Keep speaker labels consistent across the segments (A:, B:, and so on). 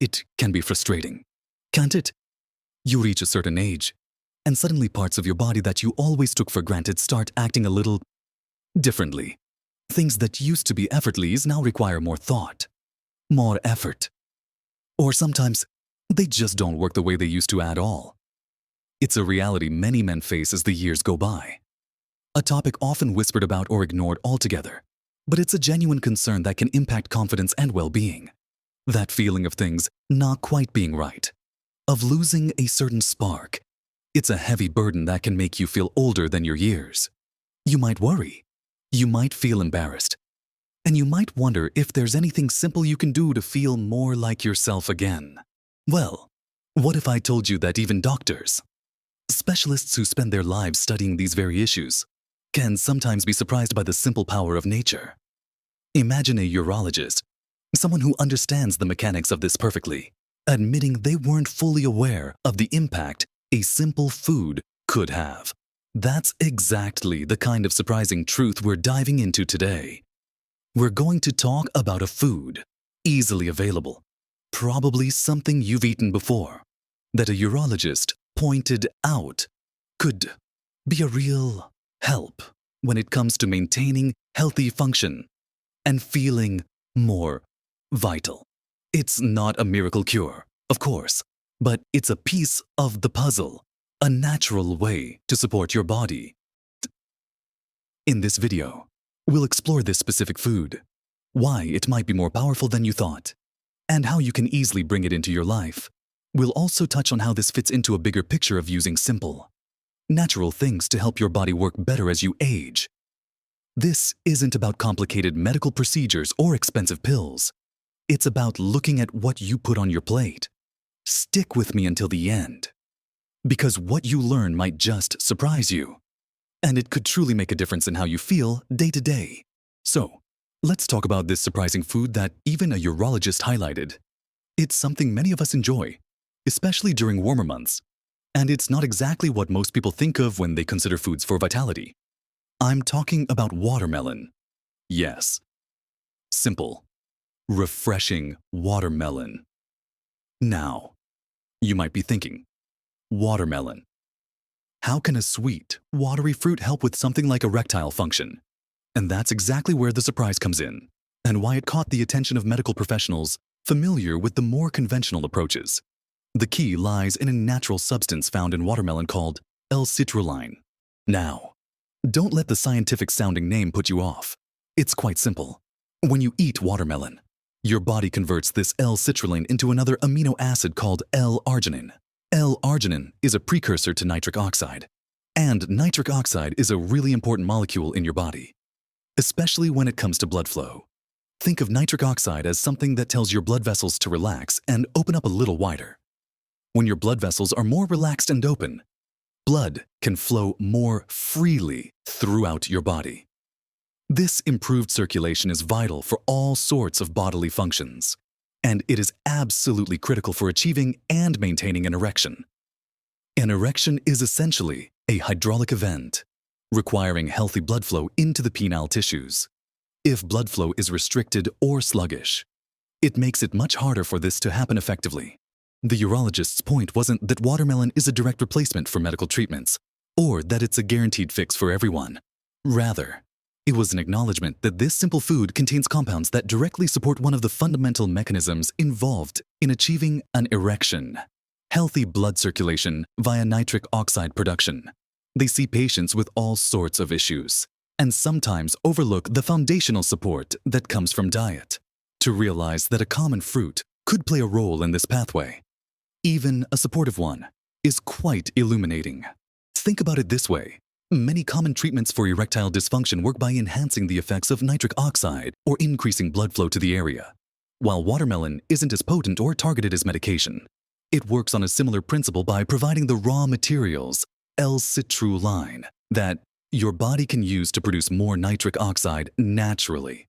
A: It can be frustrating, can't it? You reach a certain age, and suddenly parts of your body that you always took for granted start acting a little differently. Things that used to be effortless now require more thought, more effort. Or sometimes, they just don't work the way they used to at all. It's a reality many men face as the years go by. A topic often whispered about or ignored altogether, but it's a genuine concern that can impact confidence and well-being. That feeling of things not quite being right, of losing a certain spark. It's a heavy burden that can make you feel older than your years. You might worry. You might feel embarrassed. And you might wonder if there's anything simple you can do to feel more like yourself again. Well, what if I told you that even doctors, specialists who spend their lives studying these very issues, can sometimes be surprised by the simple power of nature? Imagine a urologist, someone who understands the mechanics of this perfectly, admitting they weren't fully aware of the impact a simple food could have. That's exactly the kind of surprising truth we're diving into today. We're going to talk about a food, easily available, probably something you've eaten before, that a urologist pointed out could be a real help when it comes to maintaining healthy function and feeling more vital. It's not a miracle cure, of course, but it's a piece of the puzzle, a natural way to support your body. In this video, we'll explore this specific food, why it might be more powerful than you thought, and how you can easily bring it into your life. We'll also touch on how this fits into a bigger picture of using simple, natural things to help your body work better as you age. This isn't about complicated medical procedures or expensive pills. It's about looking at what you put on your plate. Stick with me until the end, because what you learn might just surprise you, and it could truly make a difference in how you feel day to day. So, let's talk about this surprising food that even a urologist highlighted. It's something many of us enjoy, especially during warmer months, and it's not exactly what most people think of when they consider foods for vitality. I'm talking about watermelon. Yes, simple, refreshing watermelon. Now, you might be thinking, watermelon. How can a sweet, watery fruit help with something like erectile function? And that's exactly where the surprise comes in, and why it caught the attention of medical professionals familiar with the more conventional approaches. The key lies in a natural substance found in watermelon called L-citrulline. Now, don't let the scientific-sounding name put you off. It's quite simple. When you eat watermelon, your body converts this L-citrulline into another amino acid called L-arginine. L-arginine is a precursor to nitric oxide, and nitric oxide is a really important molecule in your body, especially when it comes to blood flow. Think of nitric oxide as something that tells your blood vessels to relax and open up a little wider. When your blood vessels are more relaxed and open, blood can flow more freely throughout your body. This improved circulation is vital for all sorts of bodily functions, and it is absolutely critical for achieving and maintaining an erection. An erection is essentially a hydraulic event, requiring healthy blood flow into the penile tissues. If blood flow is restricted or sluggish, it makes it much harder for this to happen effectively. The urologist's point wasn't that watermelon is a direct replacement for medical treatments, or that it's a guaranteed fix for everyone. Rather, it was an acknowledgement that this simple food contains compounds that directly support one of the fundamental mechanisms involved in achieving an erection: healthy blood circulation via nitric oxide production. They see patients with all sorts of issues, and sometimes overlook the foundational support that comes from diet. To realize that a common fruit could play a role in this pathway, even a supportive one, is quite illuminating. Think about it this way. Many common treatments for erectile dysfunction work by enhancing the effects of nitric oxide or increasing blood flow to the area. While watermelon isn't as potent or targeted as medication, it works on a similar principle by providing the raw materials, L-citrulline, that your body can use to produce more nitric oxide naturally.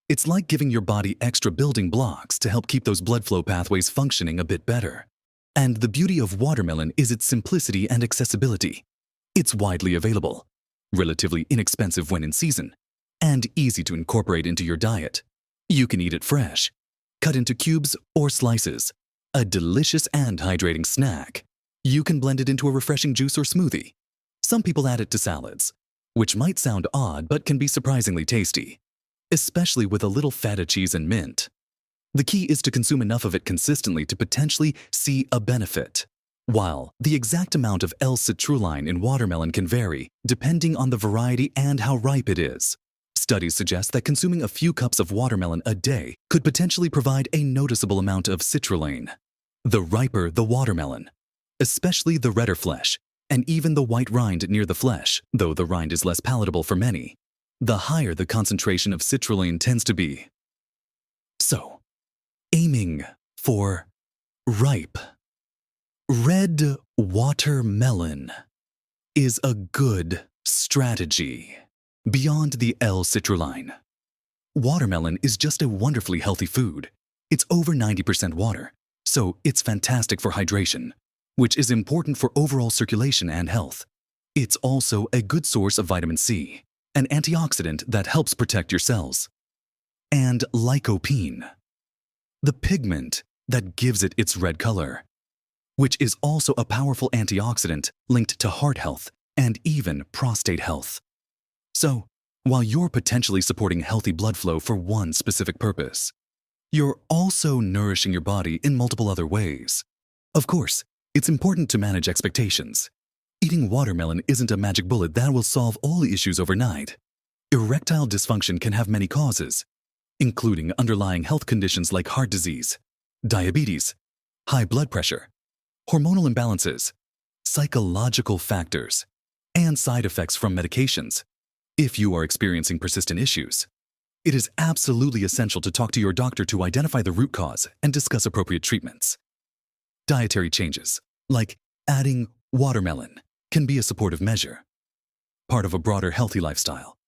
A: It's like giving your body extra building blocks to help keep those blood flow pathways functioning a bit better. And the beauty of watermelon is its simplicity and accessibility. It's widely available, relatively inexpensive when in season, and easy to incorporate into your diet. You can eat it fresh, cut into cubes or slices, A delicious and hydrating snack. You can blend it into a refreshing juice or smoothie. Some people add it to salads, which might sound odd but can be surprisingly tasty, especially with a little feta cheese and mint. The key is to consume enough of it consistently to potentially see a benefit. While the exact amount of L-citrulline in watermelon can vary depending on the variety and how ripe it is, studies suggest that consuming a few cups of watermelon a day could potentially provide a noticeable amount of citrulline. The riper the watermelon, especially the redder flesh, and even the white rind near the flesh, though the rind is less palatable for many, the higher the concentration of citrulline tends to be. So, aiming for ripe, red watermelon is a good strategy. Beyond the L-citrulline, watermelon is just a wonderfully healthy food. It's over 90% water, so it's fantastic for hydration, which is important for overall circulation and health. It's also a good source of vitamin C, an antioxidant that helps protect your cells, and lycopene, the pigment that gives it its red color, which is also a powerful antioxidant linked to heart health and even prostate health. So, while you're potentially supporting healthy blood flow for one specific purpose, you're also nourishing your body in multiple other ways. Of course, it's important to manage expectations. Eating watermelon isn't a magic bullet that will solve all issues overnight. Erectile dysfunction can have many causes, including underlying health conditions like heart disease, diabetes, high blood pressure, hormonal imbalances, psychological factors, and side effects from medications. If you are experiencing persistent issues, it is absolutely essential to talk to your doctor to identify the root cause and discuss appropriate treatments. Dietary changes, like adding watermelon, can be a supportive measure, part of a broader healthy lifestyle.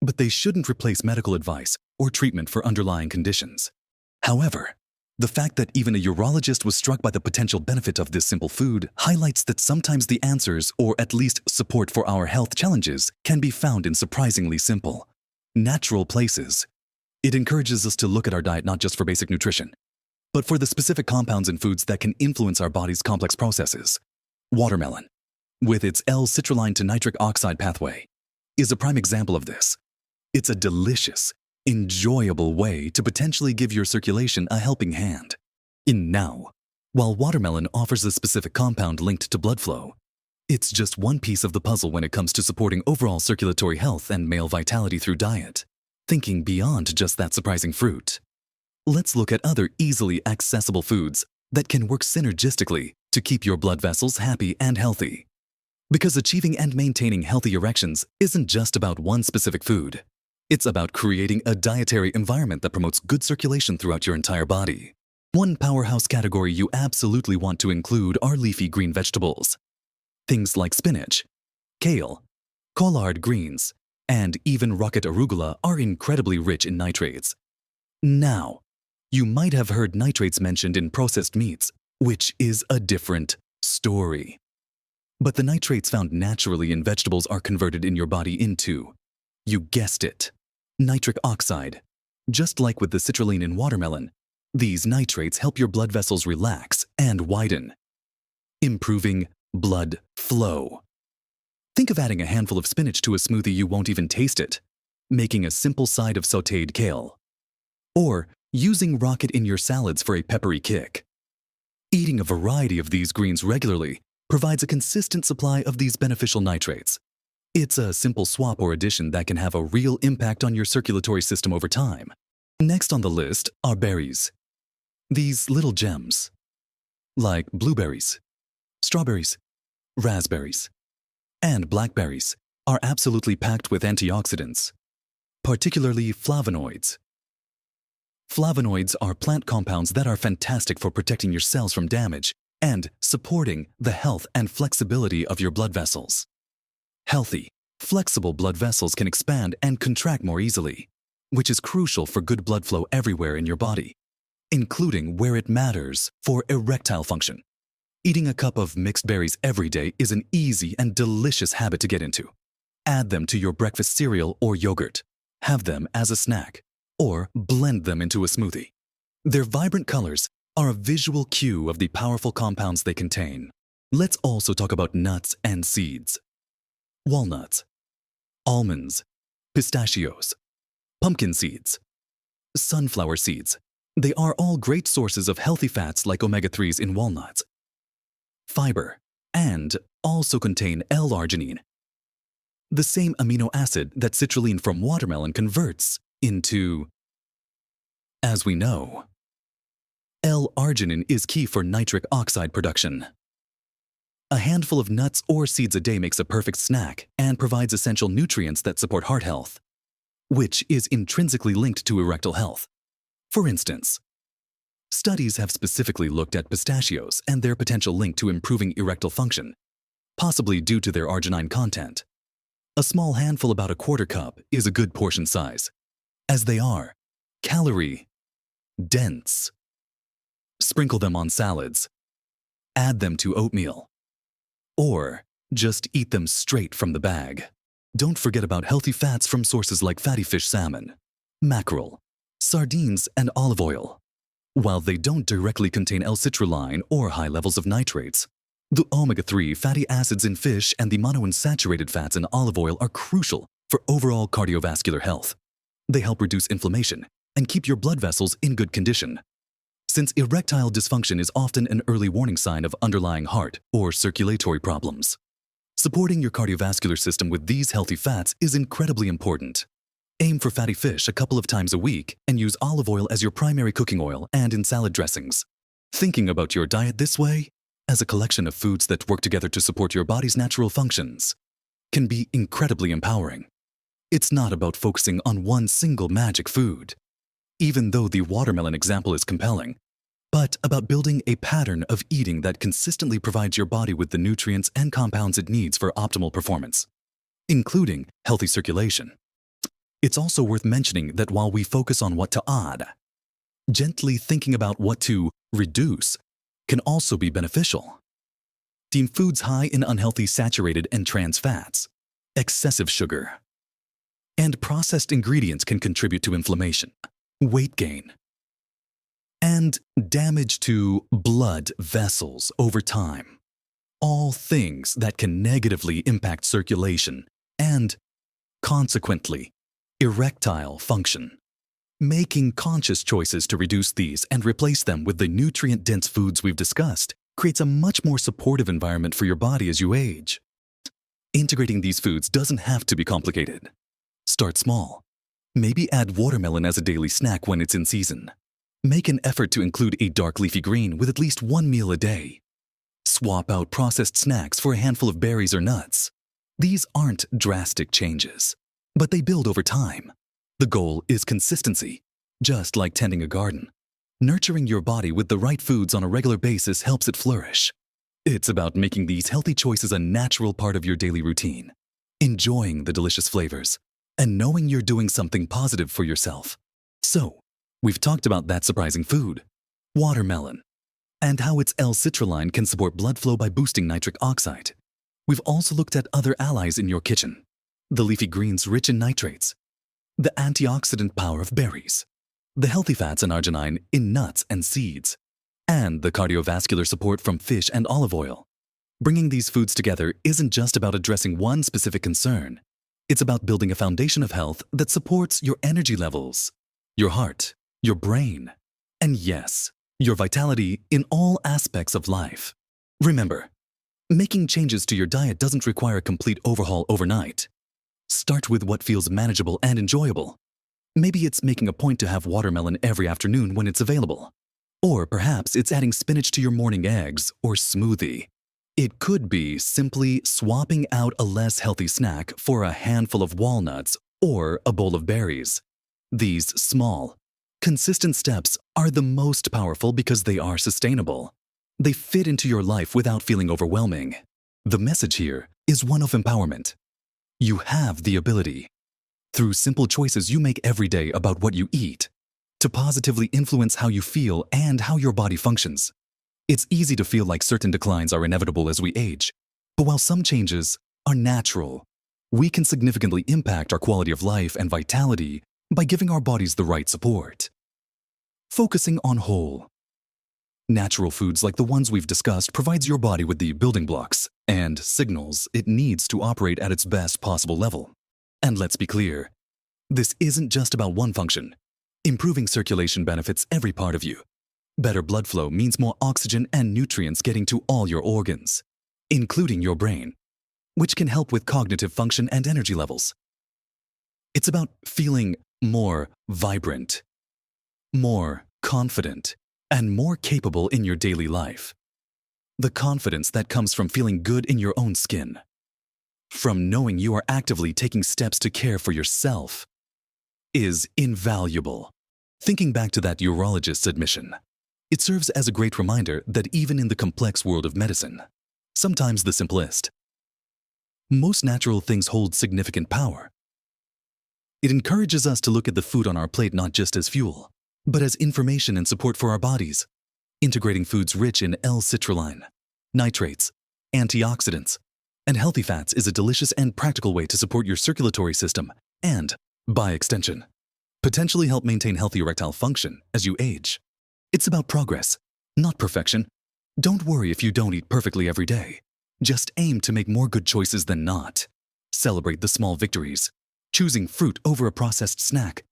A: But they shouldn't replace medical advice or treatment for underlying conditions. However, the fact that even a urologist was struck by the potential benefit of this simple food highlights that sometimes the answers, or at least support for our health challenges, can be found in surprisingly simple, natural places. It encourages us to look at our diet not just for basic nutrition, but for the specific compounds in foods that can influence our body's complex processes. Watermelon, with its L-citrulline to nitric oxide pathway, is a prime example of this. It's a delicious, enjoyable way to potentially give your circulation a helping hand. Now, while watermelon offers a specific compound linked to blood flow, it's just one piece of the puzzle when it comes to supporting overall circulatory health and male vitality through diet. Thinking beyond just that surprising fruit, let's look at other easily accessible foods that can work synergistically to keep your blood vessels happy and healthy. Because achieving and maintaining healthy erections isn't just about one specific food. It's about creating a dietary environment that promotes good circulation throughout your entire body. One powerhouse category you absolutely want to include are leafy green vegetables. Things like spinach, kale, collard greens, and even rocket arugula are incredibly rich in nitrates. Now, you might have heard nitrates mentioned in processed meats, which is a different story. But the nitrates found naturally in vegetables are converted in your body into, you guessed it, nitric oxide. Just like with the citrulline in watermelon, these nitrates help your blood vessels relax and widen, improving blood flow. Think of adding a handful of spinach to a smoothie, you won't even taste it, making a simple side of sautéed kale. Or using rocket in your salads for a peppery kick. Eating a variety of these greens regularly provides a consistent supply of these beneficial nitrates. It's a simple swap or addition that can have a real impact on your circulatory system over time. Next on the list are berries. These little gems, like blueberries, strawberries, raspberries, and blackberries, are absolutely packed with antioxidants, particularly flavonoids. Flavonoids are plant compounds that are fantastic for protecting your cells from damage and supporting the health and flexibility of your blood vessels. Healthy, flexible blood vessels can expand and contract more easily, which is crucial for good blood flow everywhere in your body, including where it matters for erectile function. Eating a cup of mixed berries every day is an easy and delicious habit to get into. Add them to your breakfast cereal or yogurt. Have them as a snack, or blend them into a smoothie. Their vibrant colors are a visual cue of the powerful compounds they contain. Let's also talk about nuts and seeds. Walnuts, almonds, pistachios, pumpkin seeds, sunflower seeds. They are all great sources of healthy fats like omega-3s in walnuts, fiber, and also contain L-arginine, the same amino acid that citrulline from watermelon converts into. As we know, L-arginine is key for nitric oxide production. A handful of nuts or seeds a day makes a perfect snack and provides essential nutrients that support heart health, which is intrinsically linked to erectile health. For instance, studies have specifically looked at pistachios and their potential link to improving erectile function, possibly due to their arginine content. A small handful, about a quarter cup, is a good portion size, as they are calorie dense. Sprinkle them on salads, add them to oatmeal, or just eat them straight from the bag. Don't forget about healthy fats from sources like fatty fish, salmon, mackerel, sardines, and olive oil. While they don't directly contain L-citrulline or high levels of nitrates, the omega-3 fatty acids in fish and the monounsaturated fats in olive oil are crucial for overall cardiovascular health. They help reduce inflammation and keep your blood vessels in good condition. Since erectile dysfunction is often an early warning sign of underlying heart or circulatory problems, supporting your cardiovascular system with these healthy fats is incredibly important. Aim for fatty fish a couple of times a week and use olive oil as your primary cooking oil and in salad dressings. Thinking about your diet this way, as a collection of foods that work together to support your body's natural functions, can be incredibly empowering. It's not about focusing on one single magic food, even though the watermelon example is compelling, but about building a pattern of eating that consistently provides your body with the nutrients and compounds it needs for optimal performance, including healthy circulation. It's also worth mentioning that while we focus on what to add, gently thinking about what to reduce can also be beneficial. Deem foods high in unhealthy saturated and trans fats, excessive sugar, and processed ingredients can contribute to inflammation, weight gain, and damage to blood vessels over time. All things that can negatively impact circulation and, consequently, erectile function. Making conscious choices to reduce these and replace them with the nutrient-dense foods we've discussed creates a much more supportive environment for your body as you age. Integrating these foods doesn't have to be complicated. Start small. Maybe add watermelon as a daily snack when it's in season. Make an effort to include a dark leafy green with at least one meal a day. Swap out processed snacks for a handful of berries or nuts. These aren't drastic changes, but they build over time. The goal is consistency, just like tending a garden. Nurturing your body with the right foods on a regular basis helps it flourish. It's about making these healthy choices a natural part of your daily routine, enjoying the delicious flavors, and knowing you're doing something positive for yourself. So, we've talked about that surprising food, watermelon, and how its L-citrulline can support blood flow by boosting nitric oxide. We've also looked at other allies in your kitchen, the leafy greens rich in nitrates, the antioxidant power of berries, the healthy fats and arginine in nuts and seeds, and the cardiovascular support from fish and olive oil. Bringing these foods together isn't just about addressing one specific concern. It's about building a foundation of health that supports your energy levels, your heart, your brain, and yes, your vitality in all aspects of life. Remember, making changes to your diet doesn't require a complete overhaul overnight. Start with what feels manageable and enjoyable. Maybe it's making a point to have watermelon every afternoon when it's available. Or perhaps it's adding spinach to your morning eggs or smoothie. It could be simply swapping out a less healthy snack for a handful of walnuts or a bowl of berries. These small, consistent steps are the most powerful because they are sustainable. They fit into your life without feeling overwhelming. The message here is one of empowerment. You have the ability, through simple choices you make every day about what you eat, to positively influence how you feel and how your body functions. It's easy to feel like certain declines are inevitable as we age, but while some changes are natural, we can significantly impact our quality of life and vitality by giving our bodies the right support. Focusing on whole, Natural foods like the ones we've discussed provides your body with the building blocks and signals it needs to operate at its best possible level. And let's be clear, this isn't just about one function. Improving circulation benefits every part of you. Better blood flow means more oxygen and nutrients getting to all your organs, including your brain, which can help with cognitive function and energy levels. It's about feeling more vibrant, more confident, and more capable in your daily life. The confidence that comes from feeling good in your own skin, from knowing you are actively taking steps to care for yourself, is invaluable. Thinking back to that urologist's admission, it serves as a great reminder that even in the complex world of medicine, sometimes the simplest, most natural things hold significant power. It encourages us to look at the food on our plate not just as fuel, but as information and support for our bodies. Integrating foods rich in L-citrulline, nitrates, antioxidants, and healthy fats is a delicious and practical way to support your circulatory system and, by extension, potentially help maintain healthy erectile function as you age. It's about progress, not perfection. Don't worry if you don't eat perfectly every day. Just aim to make more good choices than not. Celebrate the small victories, choosing fruit over a processed snack,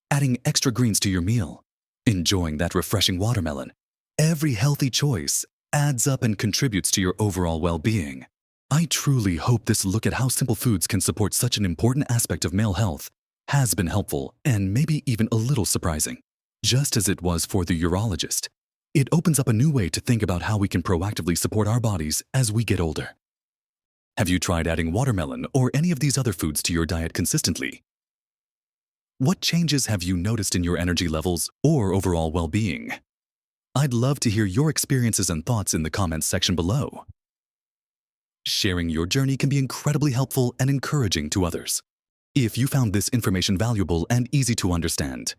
A: adding extra greens to your meal, enjoying that refreshing watermelon. Every healthy choice adds up and contributes to your overall well-being. I truly hope this look at how simple foods can support such an important aspect of male health has been helpful and maybe even a little surprising. Just as it was for the urologist, it opens up a new way to think about how we can proactively support our bodies as we get older. Have you tried adding watermelon or any of these other foods to your diet consistently? What changes have you noticed in your energy levels or overall well-being? I'd love to hear your experiences and thoughts in the comments section below. Sharing your journey can be incredibly helpful and encouraging to others. If you found this information valuable and easy to understand,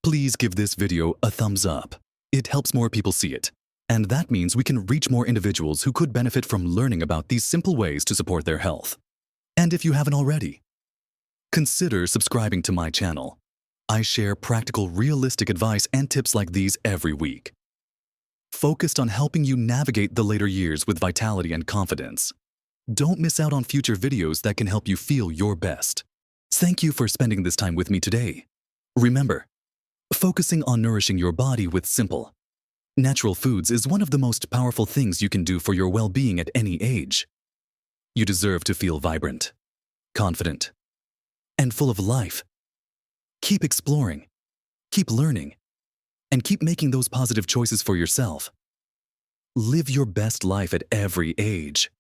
A: please give this video a thumbs up. It helps more people see it, and that means we can reach more individuals who could benefit from learning about these simple ways to support their health. And if you haven't already, consider subscribing to my channel. I share practical, realistic advice and tips like these every week, focused on helping you navigate the later years with vitality and confidence. Don't miss out on future videos that can help you feel your best. Thank you for spending this time with me today. Remember, focusing on nourishing your body with simple, natural foods is one of the most powerful things you can do for your well-being at any age. You deserve to feel vibrant, confident, and full of life. Keep exploring, keep learning, and keep making those positive choices for yourself. Live your best life at every age.